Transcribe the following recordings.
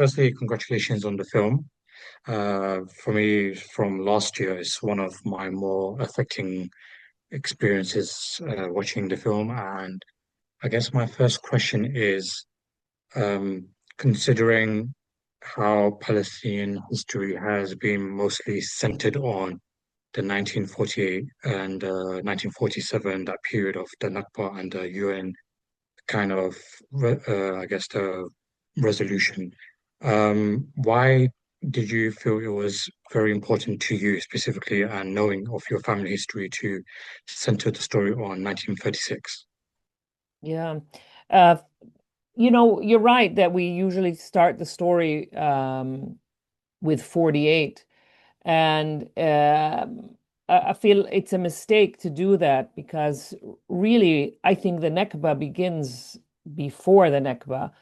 Firstly, congratulations on the film. For me, from last year, it's one of my more affecting experiences watching the film. And I guess my first question is, considering how Palestinian history has been mostly centered on the 1948 and 1947, that period of the Nakba and the UN kind of, I guess, the resolution. Why did you feel it was very important to you specifically and knowing of your family history to center the story on 1936? Yeah. Uh, you're right that we usually start the story with 48. And I feel it's a mistake to do that because really, I think the Nakba begins before the Nakba.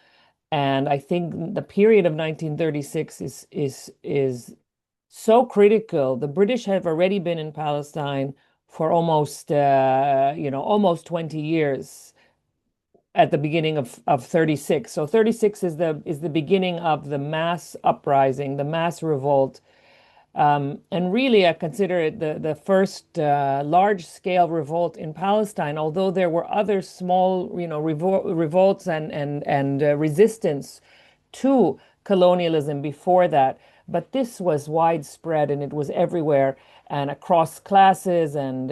And I think the period of 1936 is so critical. The British have already been in Palestine for almost 20 years at the beginning of 36. So 36 is the beginning of the mass uprising, the mass revolt. And really, I consider it the first large-scale revolt in Palestine, although there were other small, revolts and resistance to colonialism before that. But this was widespread and it was everywhere and across classes and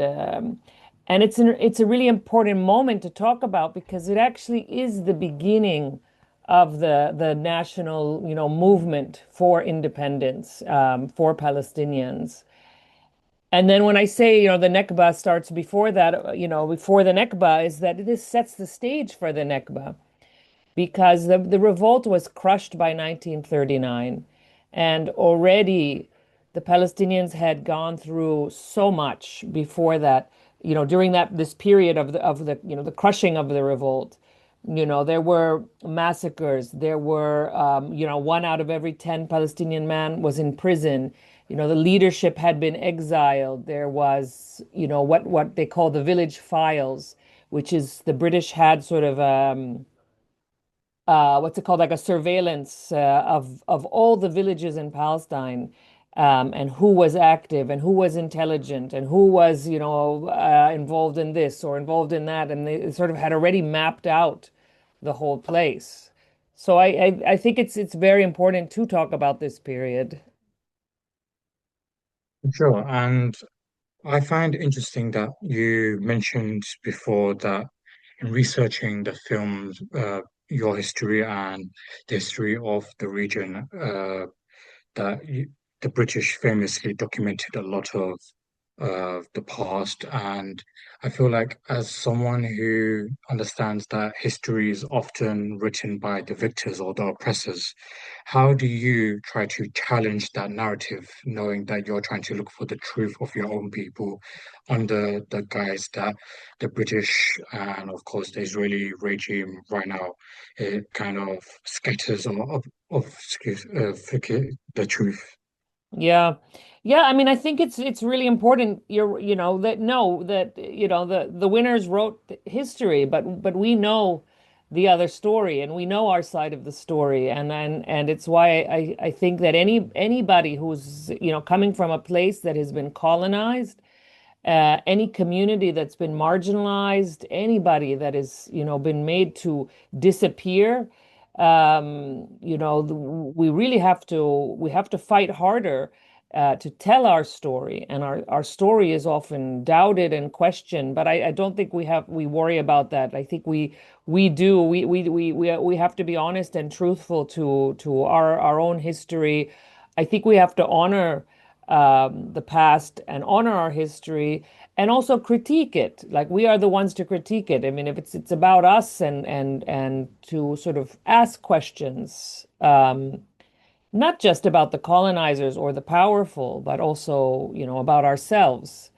it's a really important moment to talk about because it actually is the beginning of the national, movement for independence for Palestinians. And then when I say, the Nakba starts before that, before the Nakba, is that this sets the stage for the Nakba because the revolt was crushed by 1939. And already the Palestinians had gone through so much before that, during this period of the crushing of the revolt. There were massacres. There were, one out of every 10 Palestinian man was in prison. The leadership had been exiled. There was, what they call the village files, which is the British had sort of what's it called, like a surveillance of all the villages in Palestine, and who was active and who was intelligent and who was, involved in this or involved in that, and they sort of had already mapped out the whole place. So I think it's very important to talk about this period. Sure. And I find interesting that you mentioned before that in researching the film's your history and the history of the region, that the British famously documented a lot of the past. And I feel like, as someone who understands that history is often written by the victors or the oppressors, how do you try to challenge that narrative, knowing that you're trying to look for the truth of your own people under the guise that the British and, of course, the Israeli regime right now, it kind of scatters forget the truth? Yeah. Yeah, I mean, I think it's really important that know that the winners wrote history, but we know the other story and we know our side of the story and it's why I think that anybody who's coming from a place that has been colonized, any community that's been marginalized, anybody that is, been made to disappear, we really we have to fight harder to tell our story, and our story is often doubted and questioned. But I don't think we worry about that. I think we have to be honest and truthful to our own history. I think we have to honor the past and honor our history and also critique it. Like we are the ones to critique it. I mean, if it's about us and to sort of ask questions, not just about the colonizers or the powerful, but also, about ourselves.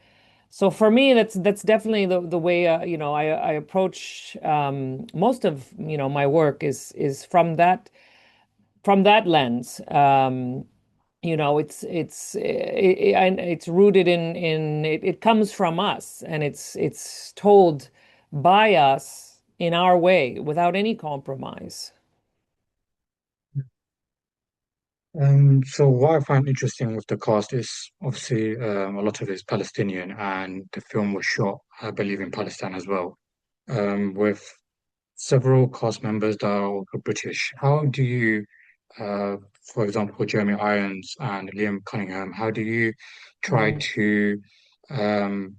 So for me, that's definitely the way I approach most of my work is from that lens. And it's rooted in it comes from us and it's told by us in our way without any compromise. So what I find interesting with the cast is obviously a lot of it is Palestinian, and the film was shot, I believe, in Palestine as well, with several cast members that are also British. How do you, uh, for example, Jeremy Irons and Liam Cunningham, how do you try Mm. to um,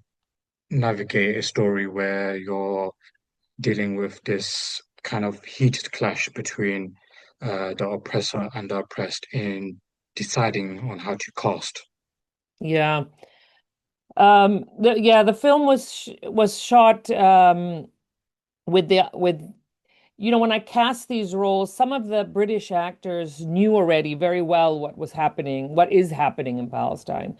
navigate a story where you're dealing with this kind of heated clash between the oppressor and the oppressed in deciding on how to cast? Yeah. The film was shot with when I cast these roles, some of the British actors knew already very well what is happening in Palestine.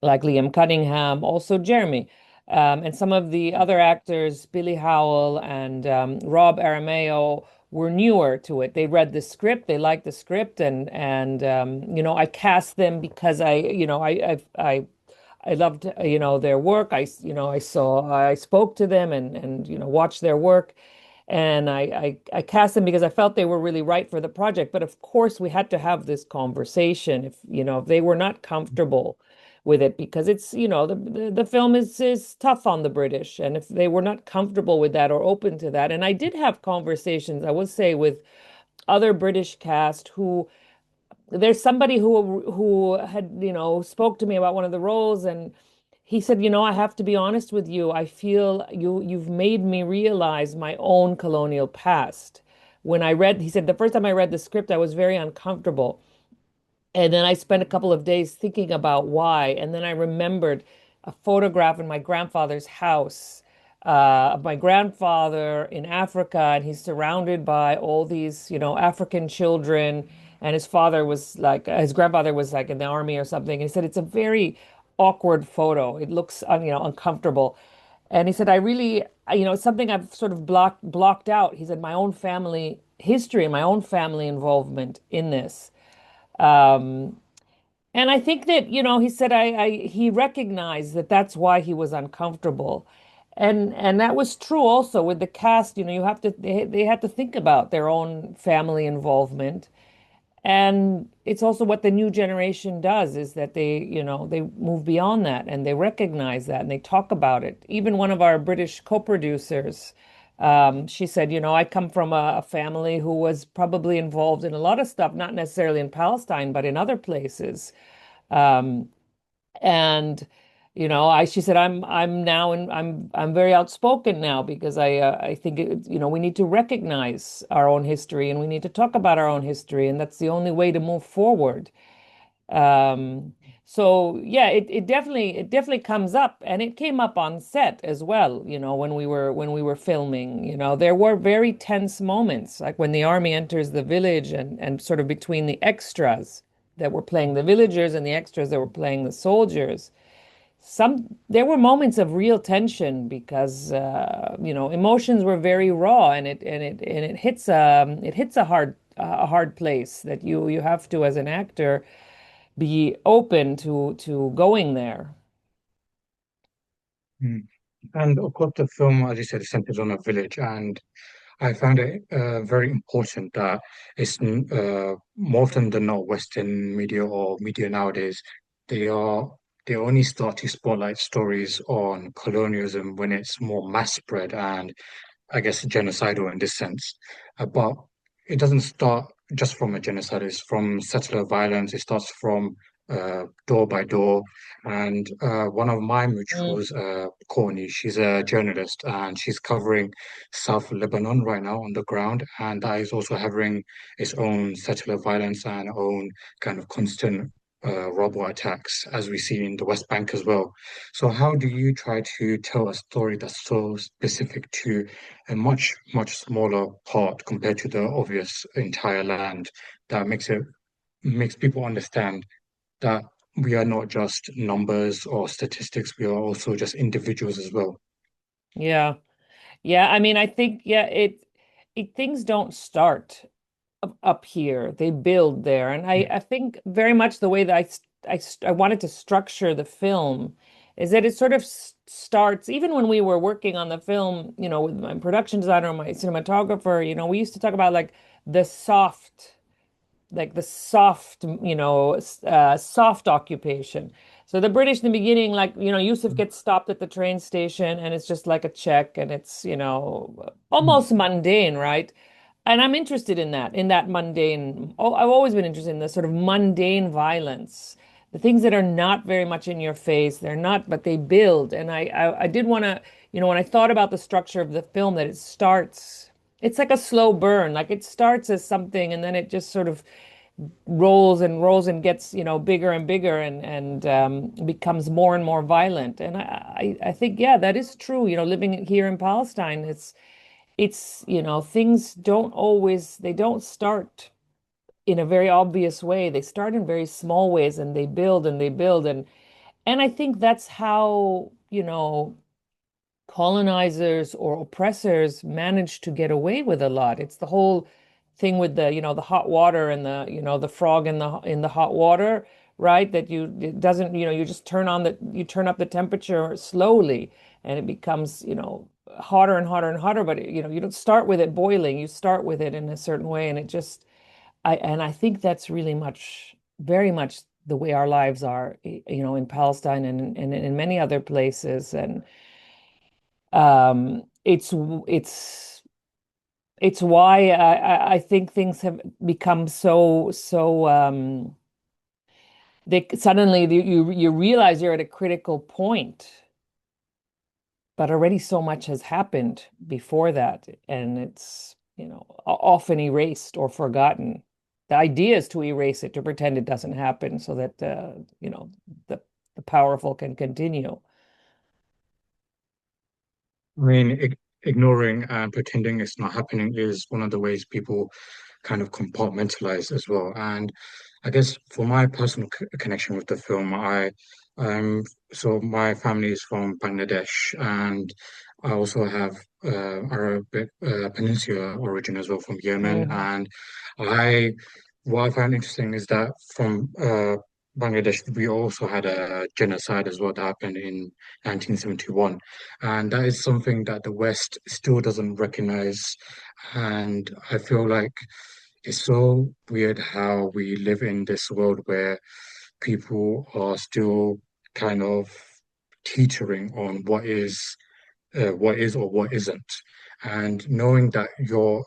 Like Liam Cunningham, also Jeremy. And some of the other actors, Billy Howell and Rob Arameo, were newer to it. They read the script, they liked the script, and I cast them because I loved, their work. I spoke to them and watched their work. And I cast them because I felt they were really right for the project. But of course, we had to have this conversation if they were not comfortable with it because the film is tough on the British. And if they were not comfortable with that or open to that. And I did have conversations, I would say, with other British cast who there's somebody who had spoke to me about one of the roles, and he said, I have to be honest with you, I feel you've made me realize my own colonial past. He said, the first time I read the script I was very uncomfortable, and then I spent a couple of days thinking about why. And then I remembered a photograph in my grandfather's house of my grandfather in Africa. And he's surrounded by all these, African children. And his grandfather was like in the army or something. And he said, it's a very awkward photo. It looks, uncomfortable. And he said, I really, it's something I've sort of blocked out. He said, my own family history and my own family involvement in this. Um, and I think that, he said he recognized that that's why he was uncomfortable. And that was true also with the cast, they had to think about their own family involvement. And it's also what the new generation does is that they move beyond that and they recognize that and they talk about it. Even one of our British co-producers, she said, I come from a family who was probably involved in a lot of stuff, not necessarily in Palestine, but in other places. Um, and she said, I'm now and I'm very outspoken now because I think we need to recognize our own history and we need to talk about our own history, and that's the only way to move forward. Um, so yeah, it definitely comes up, and it came up on set as well. When we were filming, there were very tense moments, like when the army enters the village and sort of between the extras that were playing the villagers and the extras that were playing the soldiers. There were moments of real tension because emotions were very raw, and it hits a hard place that you have to, as an actor, be open to going there. Mm. And of course, the film, as you said, is centered on a village, and I found it very important that more often than not, Western media or media nowadays, they are they only start to spotlight stories on colonialism when it's more mass spread and I guess, genocidal in this sense. But it doesn't start just from a genocide, it's from settler violence, it starts from door by door. And one of my Mm. mutuals, Courtney, she's a journalist and she's covering South Lebanon right now on the ground. And that is also having its own settler violence and own kind of constant robot attacks, as we see in the West Bank as well. So, how do you try to tell a story that's so specific to a much, much smaller part compared to the obvious entire land that makes people understand that we are not just numbers or statistics, we are also just individuals as well. Yeah. Yeah, I mean, I think, yeah, things don't start up here. They build there. And I think very much the way that I wanted to structure the film is that it sort of starts, even when we were working on the film, with my production designer and my cinematographer, we used to talk about like the soft like the soft, soft occupation. So the British in the beginning, like, Yusuf gets stopped at the train station and it's just like a check and it's, almost mundane, right? And I'm interested in that mundane. Oh, I've always been interested in this sort of mundane violence, the things that are not very much in your face. They're not, but they build. And I did want to, when I thought about the structure of the film, that it starts, it's like a slow burn. Like it starts as something and then it just sort of rolls and gets, bigger and bigger and becomes more and more violent. And I think, yeah, that is true. Living here in Palestine, it's, things they don't start in a very obvious way. They start in very small ways and they build and they build. And I think that's how, colonizers or oppressors managed to get away with a lot. It's the whole thing with the hot water and the frog in the hot water, right? That it doesn't, you just you turn up the temperature slowly and it becomes, hotter and hotter and hotter, but you don't start with it boiling. You start with it in a certain way and I think that's really very much the way our lives are, in Palestine and in many other places. And it's it's why I think things have become so they suddenly you realize you're at a critical point, but already so much has happened before that, and it's often erased or forgotten. The idea is to erase it, to pretend it doesn't happen, so that the the powerful can continue. I mean, ignoring and pretending it's not happening is one of the ways people kind of compartmentalize as well. And I guess for my personal connection with the film, so my family is from Bangladesh, and I also have Arabic Peninsula origin as well from Yemen. Mhm. And I, what I find interesting is that from Bangladesh, we also had a genocide as well that happened in 1971. And that is something that the West still doesn't recognize. And I feel like it's so weird how we live in this world where people are still kind of teetering on what is or what isn't. And knowing that you're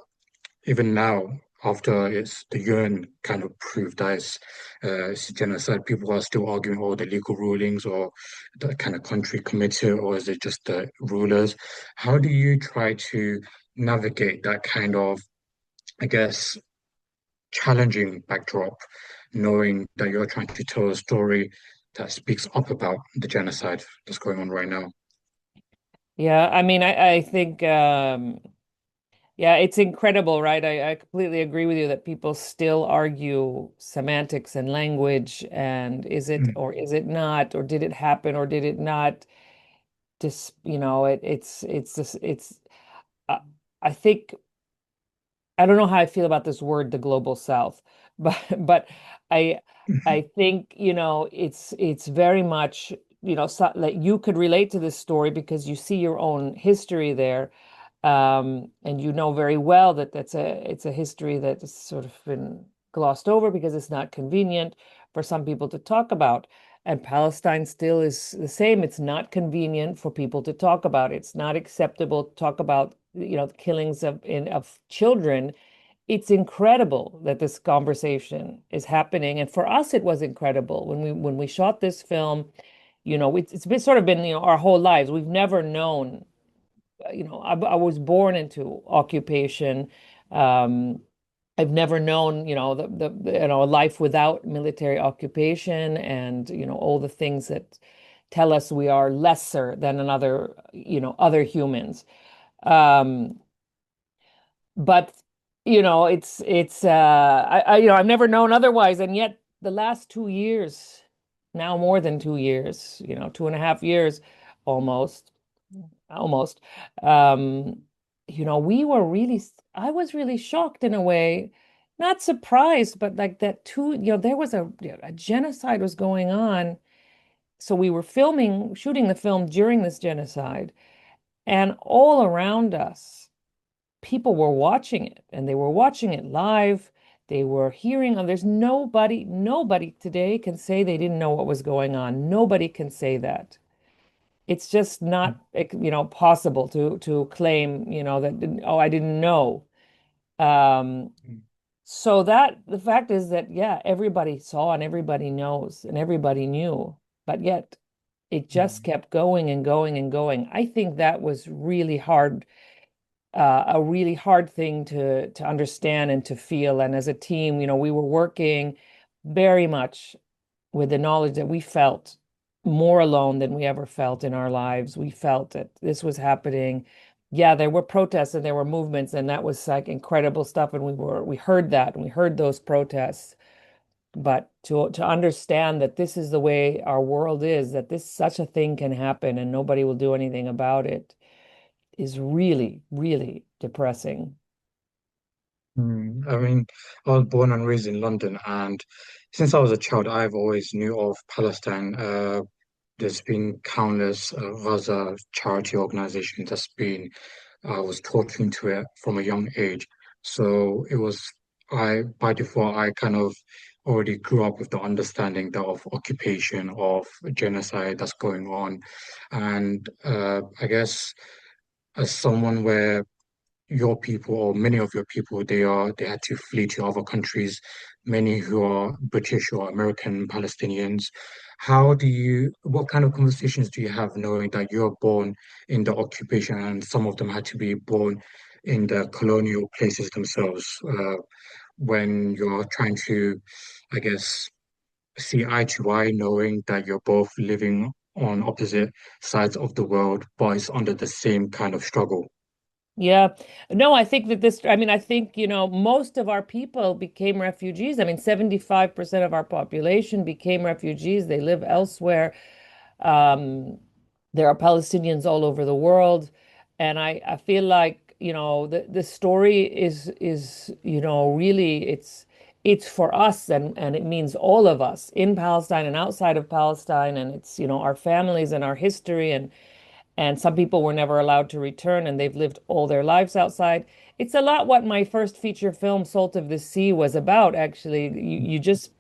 even now, after the UN kind of proved that it's genocide, people are still arguing all the legal rulings or the kind of country committed, or is it just the rulers? How do you try to navigate that kind of, I guess, challenging backdrop, knowing that you're trying to tell a story that speaks up about the genocide that's going on right now? Yeah, I mean, I think yeah, it's incredible, right? I completely agree with you that people still argue semantics and language and is it Mm. or is it not, or did it happen or did it not? Just, it's just uh, I think I don't know how I feel about this word, the global South, but I I think, it's very much, so, that you could relate to this story because you see your own history there. And you know very well that it's a history that has sort of been glossed over because it's not convenient for some people to talk about. And Palestine still is the same. It's not convenient for people to talk about. It's not acceptable to talk about, the killings of children. It's incredible that this conversation is happening. And for us, it was incredible when we shot this film. It's been sort of been, our whole lives. We've never known, I was born into occupation. Um, I've never known, a life without military occupation and, all the things that tell us we are lesser than another, other humans. Um, but, I've never known otherwise. And yet the last 2 years, now more than 2 years, 2.5 years almost, almost. Um, I was really shocked in a way, not surprised, but like that too, there was a genocide was going on. So we were shooting the film during this genocide, and all around us, people were watching it and they were watching it live. They were hearing, there's nobody today can say they didn't know what was going on. Nobody can say that. It's just not, possible to claim, that, oh, I didn't know. Um, so that the fact is that, yeah, everybody saw and everybody knows and everybody knew, but yet it just kept going and going and going. I think that was really hard, a really hard thing to understand and to feel. And as a team, we were working very much with the knowledge that we felt more alone than we ever felt in our lives. We felt that this was happening. Yeah, there were protests and there were movements, and that was like incredible stuff. And we heard that and we heard those protests. But to understand that this is the way our world is, that this such a thing can happen and nobody will do anything about it is really, really depressing. I mean, I was born and raised in London, and since I was a child, I've always knew of Palestine. There's been countless Gaza charity organizations that's been I was taught into it from a young age. So it was by default I kind of already grew up with the understanding that of occupation, of genocide that's going on. And I guess as someone where your people or many of your people they had to flee to other countries, many who are British or American Palestinians. What kind of conversations do you have knowing that you're born in the occupation and some of them had to be born in the colonial places themselves, when you're trying to, I guess, see eye to eye, knowing that you're both living on opposite sides of the world, but it's under the same kind of struggle? Yeah. No, I think that I mean, I think, most of our people became refugees. I mean, 75% of our population became refugees. They live elsewhere. Um, there are Palestinians all over the world. And I feel like, the story is, really it's for us and it means all of us in Palestine and outside of Palestine. And it's, our families and our history and some people were never allowed to return and they've lived all their lives outside. It's a lot what my first feature film, Salt of the Sea, was about, actually. You just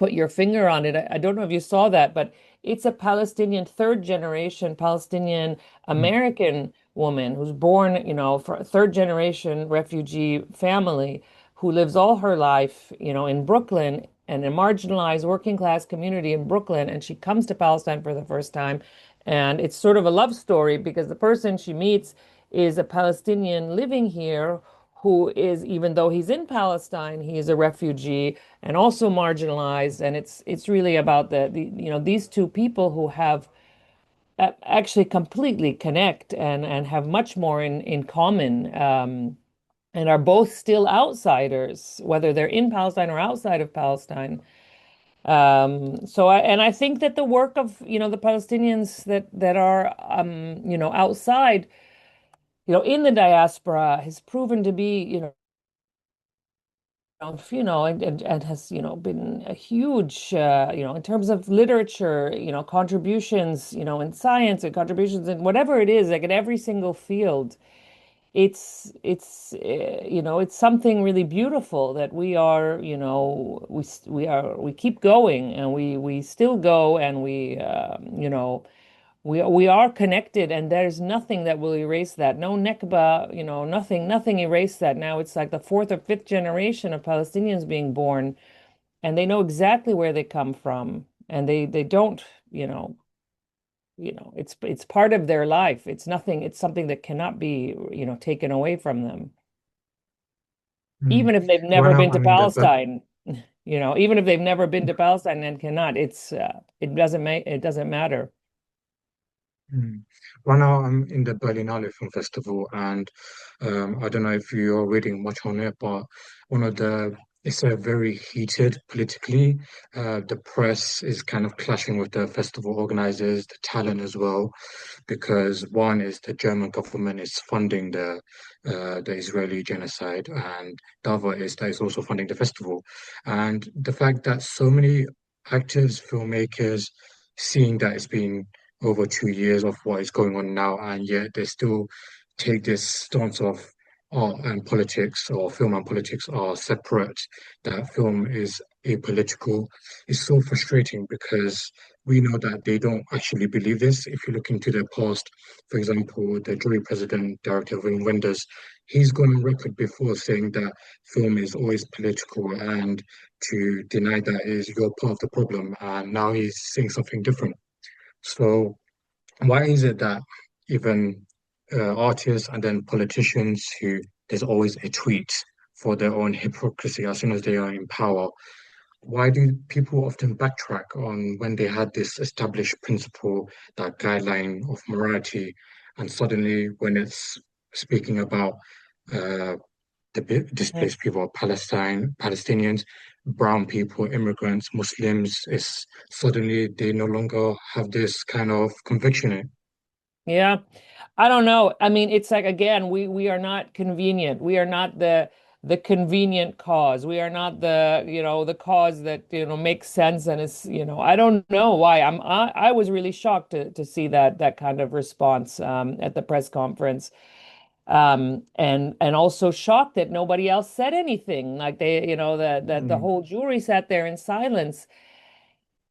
put your finger on it. I don't know if you saw that, but it's a Palestinian, third generation Palestinian Mm, American woman who's born, for a third generation refugee family who lives all her life, in Brooklyn and a marginalized working class community in Brooklyn. And she comes to Palestine for the first time. And it's sort of a love story because the person she meets is a Palestinian living here who is, even though he's in Palestine, he is a refugee and also marginalized. And it's really about these two people who have actually completely connect and have much more in common, and are both still outsiders, whether they're in Palestine or outside of Palestine. I think that the work of, the Palestinians that are, outside, in the diaspora has proven to be, and has, been a huge, in terms of literature, contributions, in science and contributions in whatever it is, like in every single field. It's something really beautiful that we are, we keep going and we still go and we are connected, and there's nothing that will erase that. No Nakba, nothing erased that. Now it's like the fourth or fifth generation of Palestinians being born, and they know exactly where they come from, and they don't, it's part of their life. It's nothing. It's something that cannot be, taken away from them, mm. even if they've Right never now, been to I'm in the Palestine. Even if they've never been to Palestine and cannot, it doesn't matter. Mm. Right now, I'm in the Berlinale Film Festival, and I don't know if you're reading much on it, but one of the it's a very heated politically. The press is kind of clashing with the festival organizers, the talent as well, because one is the German government is funding the Israeli genocide, and the other is that it's also funding the festival, and the fact that so many actors, filmmakers, seeing that it's been over 2 years of what is going on now, and yet they still take this stance of art and politics or film and politics are separate, that film is apolitical, is so frustrating because we know that they don't actually believe this. If you look into their past, for example, the jury president, director Wim Wenders, he's gone on record before saying that film is always political and to deny that is you're part of the problem. And now he's saying something different. So why is it that even artists and then politicians who there's always a tweet for their own hypocrisy as soon as they are in power? Why do people often backtrack on when they had this established principle, that guideline of morality, and suddenly when it's speaking about uh, the Mm. displaced people of Palestine, Palestinians, brown people, immigrants, Muslims, is suddenly they no longer have this kind of conviction. Yeah. I don't know. I mean, it's like again, we are not convenient. We are not the convenient cause. We are not the, the cause that, makes sense and is, I don't know why. I was really shocked to see that kind of response at the press conference. And also shocked that nobody else said anything. Like they, that the Mm, whole jury sat there in silence.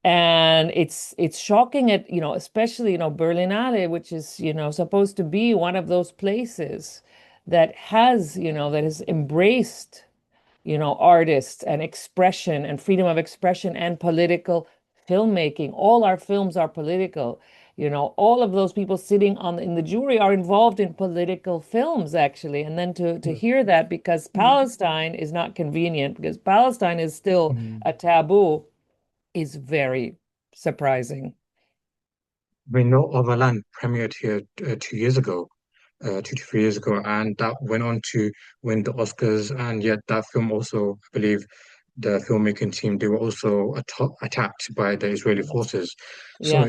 And it's shocking at, especially, Berlinale, which is, supposed to be one of those places that has embraced, artists and expression and freedom of expression and political filmmaking. All our films are political. All of those people sitting in the jury are involved in political films, actually. And then to hear that because Palestine is not convenient, because Palestine is still mm. a taboo is very surprising. We know Overland premiered here 2 years ago, 2 to 3 years ago, and that went on to win the Oscars. And yet, that film also, I believe, the filmmaking team they were also attacked by the Israeli forces. So Yeah.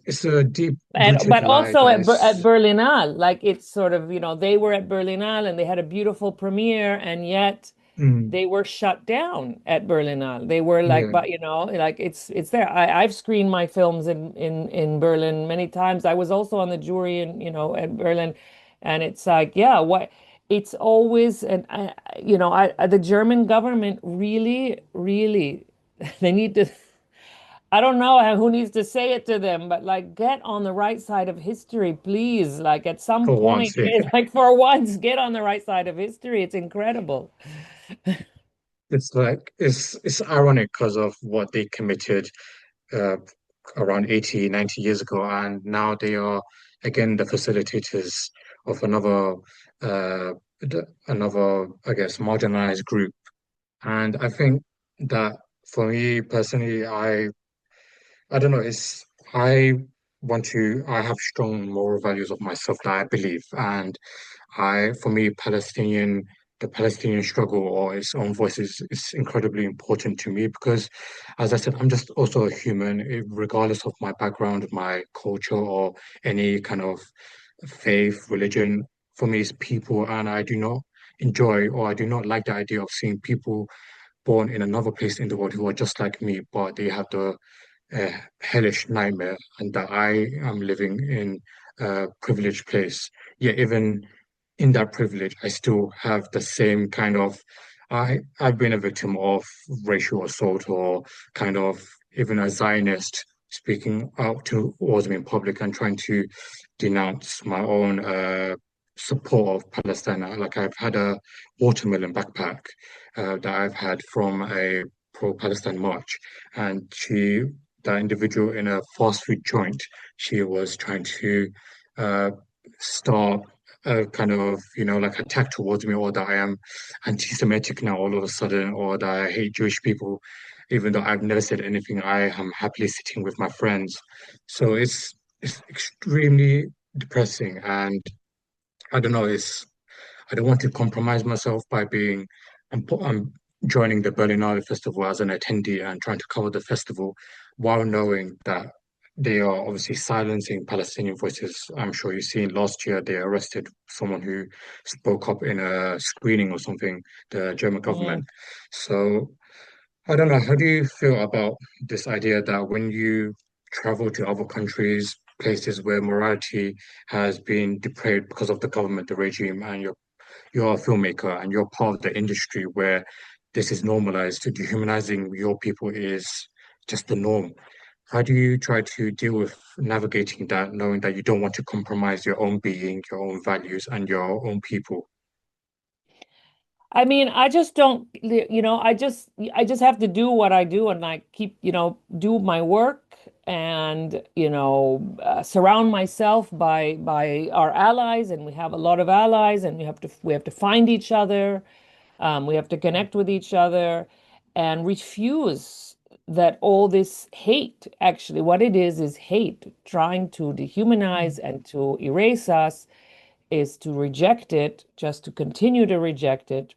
it's a And deep-rooted but lie also that at is, Berlinale, like it's sort of, they were at Berlinale and they had a beautiful premiere, and yet mm, they were shut down at Berlinale. They were like, yeah, but like it's there. I've screened my films in Berlin many times. I was also on the jury in, at Berlin, and it's like, yeah, what it's always and the German government really, really they need to. I don't know who needs to say it to them, but like get on the right side of history, please. Like at some for point, once, yeah. like for once, get on the right side of history. It's incredible. It's like it's ironic because of what they committed uh, around 80, 90 years ago, and now they are again the facilitators of another, I guess, marginalized group. And I think that for me personally, I don't know, I have strong moral values of myself that I believe. And for me, the Palestinian struggle or its own voice is incredibly important to me because, as I said, I'm just also a human, regardless of my background, my culture, or any kind of faith, religion. For me, it's people, and I do not enjoy or I do not like the idea of seeing people born in another place in the world who are just like me, but they have the hellish nightmare, and that I am living in a privileged place. Yet even in that privilege, I still have the same kind of I've been a victim of racial assault or kind of even a Zionist speaking out towards me in public and trying to denounce my own support of Palestine. Like I've had a watermelon backpack that I've had from a pro-Palestine march, and that individual in a fast food joint, she was trying to uh, start a kind of, like attack towards me, or that I am anti-Semitic now all of a sudden, or that I hate Jewish people, even though I've never said anything. I am happily sitting with my friends. So it's extremely depressing, and I don't know, I don't want to compromise myself by I'm joining the Berlinale Festival as an attendee and trying to cover the festival while knowing that they are obviously silencing Palestinian voices. I'm sure you've seen last year they arrested someone who spoke up in a screening or something, the German Mm. government. So I don't know. How do you feel about this idea that when you travel to other countries, places where morality has been depraved because of the government, the regime, and you're you're a filmmaker and you're part of the industry where this is normalized. Dehumanizing your people is just the norm. How do you try to deal with navigating that, knowing that you don't want to compromise your own being, your own values, and your own people? I mean, I just don't, I just have to do what I do and I keep, do my work and, surround myself by our allies, and we have a lot of allies, and we have to find each other. We have to connect with each other and refuse that all this hate, actually, what it is hate, trying to dehumanize and to erase us, is to reject it, just to continue to reject it,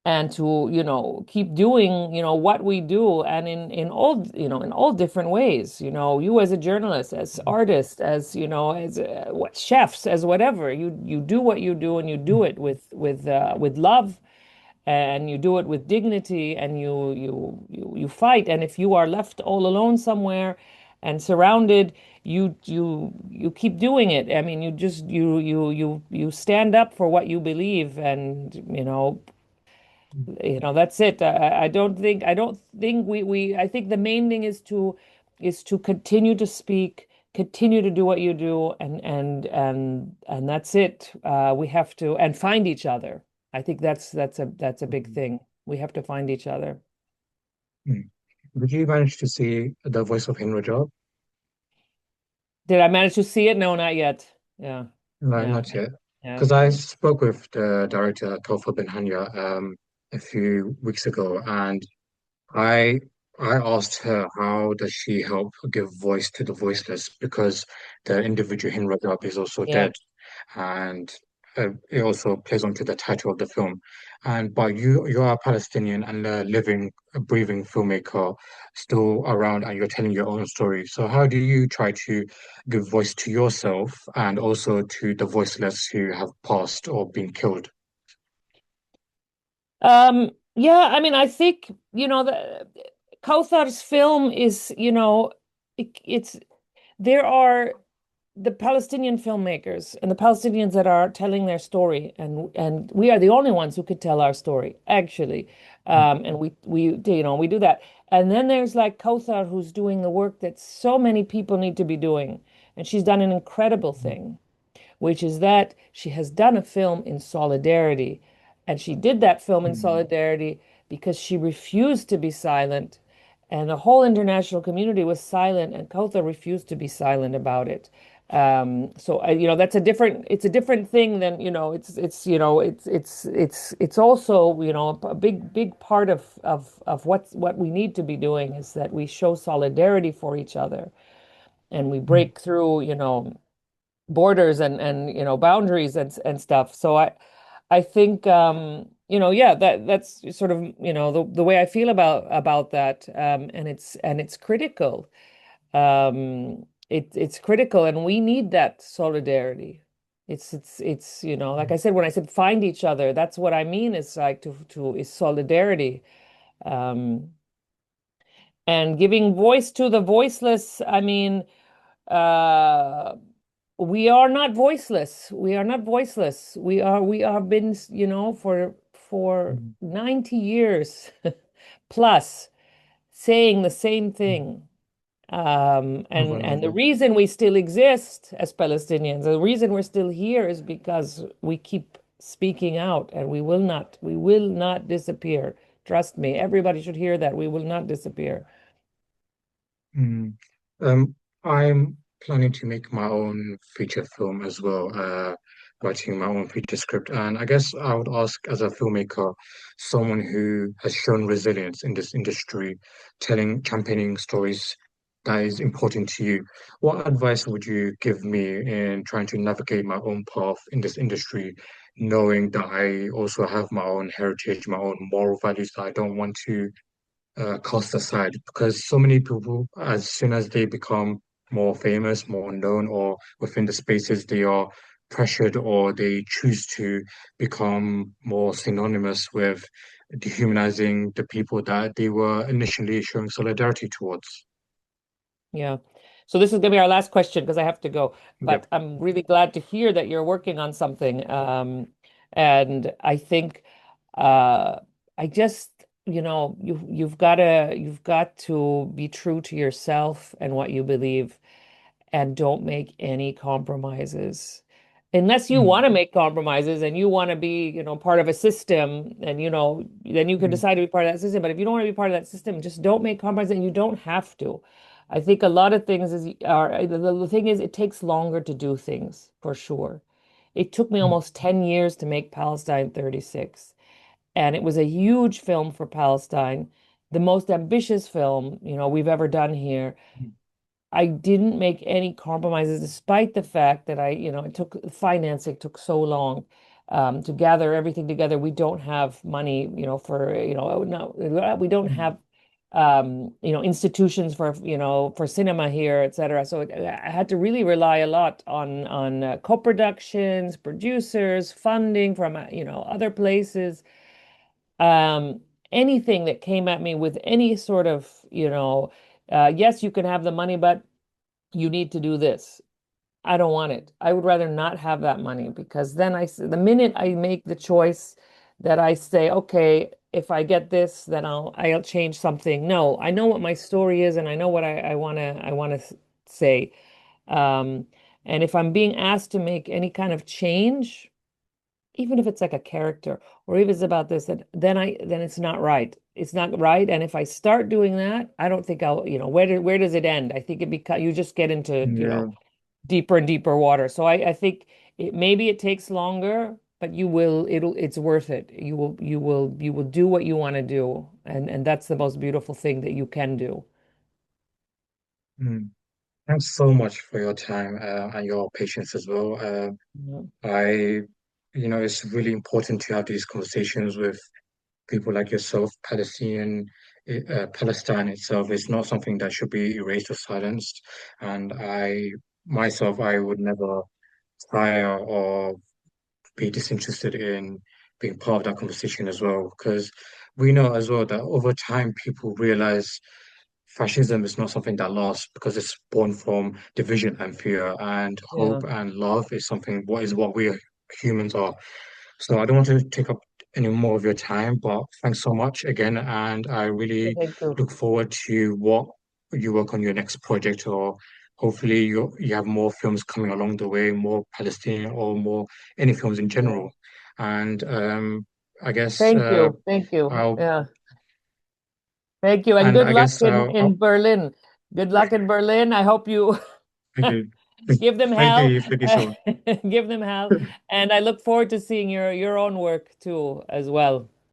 and to keep doing what we do, and in all different ways. You as a journalist, as artist, as as what chefs, as whatever, you do what you do, and you do it with love, and you do it with dignity, and you fight. And if you are left all alone somewhere and surrounded, you keep doing it. I mean, you stand up for what you believe, and that's it. I don't think I think the main thing is to continue to speak, continue to do what you do, and that's it. We have to and find each other. I think that's a big thing. We have to find each other. Mm. Did you manage to see The Voice of Hindu Job? Did I manage to see it? No, not yet. Yeah. No, Yeah. not yet. Yeah. Because I spoke with the director, Tawfa bin Hanya, a few weeks ago, and I I asked her how does she help give voice to the voiceless because the individual in Rajab is also Yeah. dead, and it also plays onto the title of the film. And but you are a Palestinian and a living, a breathing filmmaker still around, and you're telling your own story. So how do you try to give voice to yourself and also to the voiceless who have passed or been killed? Yeah, I mean, I think, the Kauthar's film is, it's there are the Palestinian filmmakers and the Palestinians that are telling their story, and we are the only ones who could tell our story, actually. And we do that. And then there's like Kauthar, who's doing the work that so many people need to be doing, and she's done an incredible thing, which is that she has done a film in solidarity. And she did that film in Mm, solidarity because she refused to be silent. And the whole international community was silent, and Kotha refused to be silent about it. So that's it's a different thing than, it's also, a big part of what we need to be doing is that we show solidarity for each other, and we mm, break through, borders and boundaries and stuff. So I think, yeah, that's sort of, the way I feel about that. And it's critical. It's critical, and we need that solidarity. It's like I said, when I said find each other, that's what I mean. It's like is solidarity. Um, and giving voice to the voiceless. I mean, uh, we are not voiceless. We are not voiceless. We have been, for mm. 90 years plus saying the same Mm. thing. And the Subhanallah. reason we still exist as Palestinians, the reason we're still here, is because we keep speaking out, and we will not disappear. Trust me, everybody should hear that. We will not disappear. Mm. Um, I'm planning to make my own feature film as well, writing my own feature script. And I guess I would ask, as a filmmaker, someone who has shown resilience in this industry, campaigning stories that is important to you. What advice would you give me in trying to navigate my own path in this industry, knowing that I also have my own heritage, my own moral values that I don't want to cast aside because so many people, as soon as they become more famous, more known, or within the spaces, they are pressured or they choose to become more synonymous with dehumanizing the people that they were initially showing solidarity towards. Yeah. So this is going to be our last question because I have to go. Yep. But I'm really glad to hear that you're working on something. And I think uh, I just, you've got to be true to yourself and what you believe, and don't make any compromises. Unless you mm, want to make compromises and you want to be, part of a system, and then you can mm, decide to be part of that system. But if you don't want to be part of that system, just don't make compromises, and you don't have to. I think a lot of things the thing is, it takes longer to do things for sure. It took me mm, almost 10 years to make Palestine 36, and it was a huge film for Palestine, the most ambitious film, we've ever done here. mm, I didn't make any compromises, despite the fact that it took financing took so long to gather everything together. We don't have money, no, we don't mm, have, institutions for cinema here, etc. So I had to really rely a lot on co-productions, producers, funding from, other places. Um, Anything that came at me with any sort of, yes, you can have the money, but you need to do this. I don't want it. I would rather not have that money, because then the minute I make the choice that I say, okay, if I get this, then I'll change something. No, I know what my story is, and I know what I want to say. Um, and if I'm being asked to make any kind of change, even if it's like a character, or if it's about this, then it's not right. It's not right. And if I start doing that, I don't think I'll, where does it end? I think you just get into, yeah. deeper and deeper water. So I think maybe it takes longer, but it's worth it. You will do what you want to do. And that's the most beautiful thing that you can do. Mm. Thanks so much for your time and your patience as well. Yeah. I, it's really important to have these conversations with people like yourself. Palestine itself is not something that should be erased or silenced. And I would never tire or be disinterested in being part of that conversation as well, because we know as well that over time people realize fascism is not something that lasts because it's born from division and fear, and Yeah. hope and love is what we humans are. So I don't want to take up any more of your time, but thanks so much again, and I really Thank you. look forward to what you work on your next project, or hopefully you have more films coming along the way, more Palestinian or more any films in Yeah. general. And I guess Thank you. Thank you. I'll Yeah. Thank you. And and good I luck guess in Berlin. Good luck in Berlin. I hope you thank you, give them hell. thank you so much. Give them hell. And I look forward to seeing your own work too, as well.